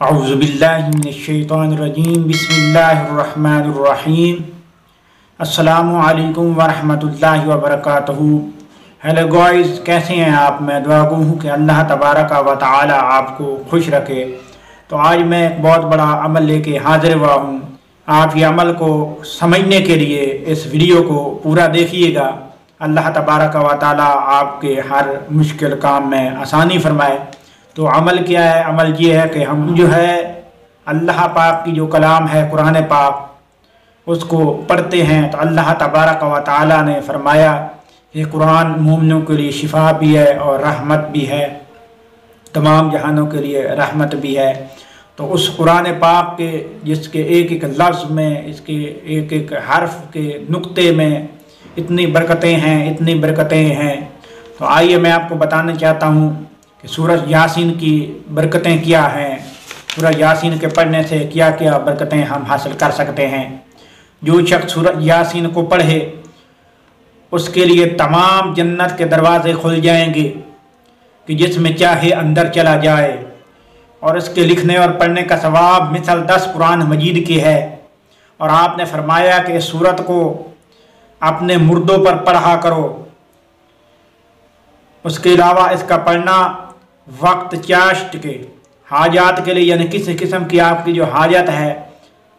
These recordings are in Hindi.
औज़ुबिल्लाहि मिनश्शैतानिर्रजीम बिस्मिल्लाहिर्रहमानिर्रहीम अस्सलामु अलैकुम वरहमतुल्लाहि वबरकातुहू। हेलो गाइस, कैसे हैं आप? मैं दुआ गो हूँ कि अल्लाह तबारक व तआला आपको खुश रखे। तो आज मैं एक बहुत बड़ा अमल लेके हाजिर हुआ हूँ। आप ये अमल को समझने के लिए इस वीडियो को पूरा देखिएगा। अल्लाह तबारक व तआला आपके हर मुश्किल काम में आसानी फरमाए। तो अमल क्या है? अमल ये है कि हम जो है अल्लाह पाक की जो कलाम है कुरान पाक, उसको पढ़ते हैं। तो अल्लाह तबारक व तआला ने फरमाया कि कुरान मोमिनों के लिए शिफा भी है और रहमत भी है, तमाम जहानों के लिए रहमत भी है। तो उस कुरान पाक के जिसके एक एक लफ्ज़ में, इसके एक एक हर्फ के नुक्ते में इतनी बरकतें हैं। तो आइए मैं आपको बताना चाहता हूँ कि सूरह यासीन की बरकतें क्या हैं, सूरह यासीन के पढ़ने से क्या क्या बरकतें हम हासिल कर सकते हैं। जो शख्स सूरह यासीन को पढ़े उसके लिए तमाम जन्नत के दरवाजे खुल जाएंगे कि जिसमें चाहे अंदर चला जाए। और इसके लिखने और पढ़ने का सवाब मिसल 10 कुरान मजीद की है। और आपने फरमाया कि इस सूरत को अपने मुर्दों पर पढ़ा करो। उसके अलावा इसका पढ़ना वक्त चाश्त के हाजात के लिए, यानी किसी किस्म की आपकी जो हाजत है,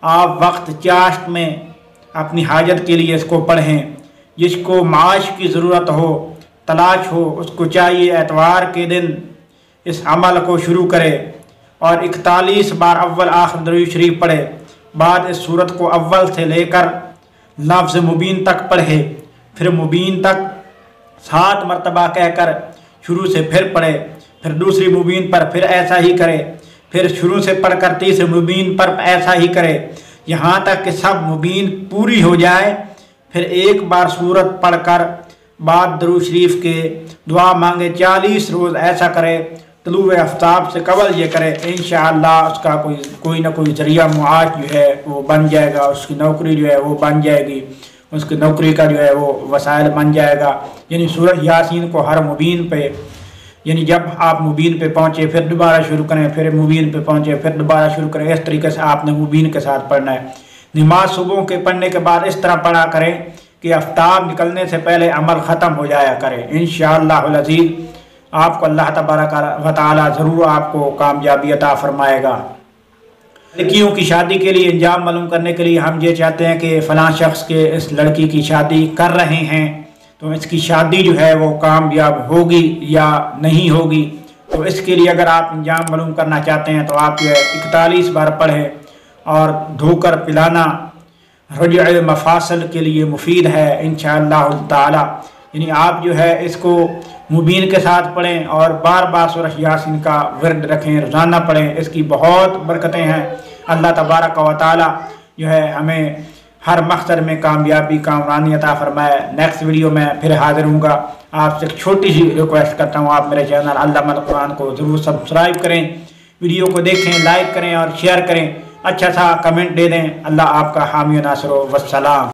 आप वक्त चाश्त में अपनी हाजत के लिए इसको पढ़ें। जिसको माश की ज़रूरत हो, तलाश हो, उसको चाहिए एतवार के दिन इस अमल को शुरू करे और 41 बार अव्वल आखिर दरूद शरीफ पढ़े। बाद इस सूरत को अव्वल से लेकर लफ्ज़ मुबीन तक पढ़े, फिर मुबीन तक 7 मरतबा कहकर शुरू से फिर पढ़े, फिर दूसरी मुबीन पर फिर ऐसा ही करे, फिर शुरू से पढ़कर तीसरी मुबीन पर ऐसा ही करे, यहाँ तक कि सब मुबीन पूरी हो जाए। फिर एक बार सूरत पढ़कर बाद दरूद शरीफ के दुआ मांगे। 40 रोज़ ऐसा करे, तलुए आफ्ताब से कबल ये करे। इंशाअल्लाह उसका कोई ना कोई जरिया मुआश जो है वो बन जाएगा, उसकी नौकरी जो है वो बन जाएगी, उसकी नौकरी का जो है वो वसाइल बन जाएगा। यानी सूरह यासीन को हर मुबीन पे, यानी जब आप मुबीन पे पहुँचे फिर दोबारा शुरू करें, फिर मुबीन पे पहुँचे फिर दोबारा शुरू करें। इस तरीके से आपने मुबीन के साथ पढ़ना है। नमाज सुबह के पढ़ने के बाद इस तरह पढ़ा करें कि आफ्ताब निकलने से पहले अमल ख़त्म हो जाया करें। इंशाअल्लाहुल अज़ीज़ आपको अल्लाह तबारक व तआला ज़रूर आपको कामयाबी अता फरमाएगा। लड़कियों की शादी के लिए इंजाम मालूम करने के लिए हम ये चाहते हैं कि फ़लाँ शख्स के इस लड़की की शादी कर रहे हैं, तो इसकी शादी जो है वो कामयाब होगी या नहीं होगी। तो इसके लिए अगर आप इंजाम मालूम करना चाहते हैं तो आप ये 41 बार पढ़ें। और धोकर पिलाना रजअ मफासल के लिए मुफीद है इंशाअल्लाह ताला। यानी आप जो है इसको मुबीन के साथ पढ़ें और बार बार सूरह यासीन का विर्द रखें, रोज़ाना पढ़ें। इसकी बहुत बरकतें हैं। अल्लाह तबारक व तआला जो है हमें हर मकसद में कामयाबी कामरानी अता फरमाए। नेक्स्ट वीडियो में फिर हाजिर हूँगा। आपसे एक छोटी सी रिक्वेस्ट करता हूँ, आप मेरे चैनल अल्लामाल कुरान को ज़रूर सब्सक्राइब करें, वीडियो को देखें, लाइक करें और शेयर करें, अच्छा सा कमेंट दे दें। अल्लाह आपका हामी नासिर व सलाम।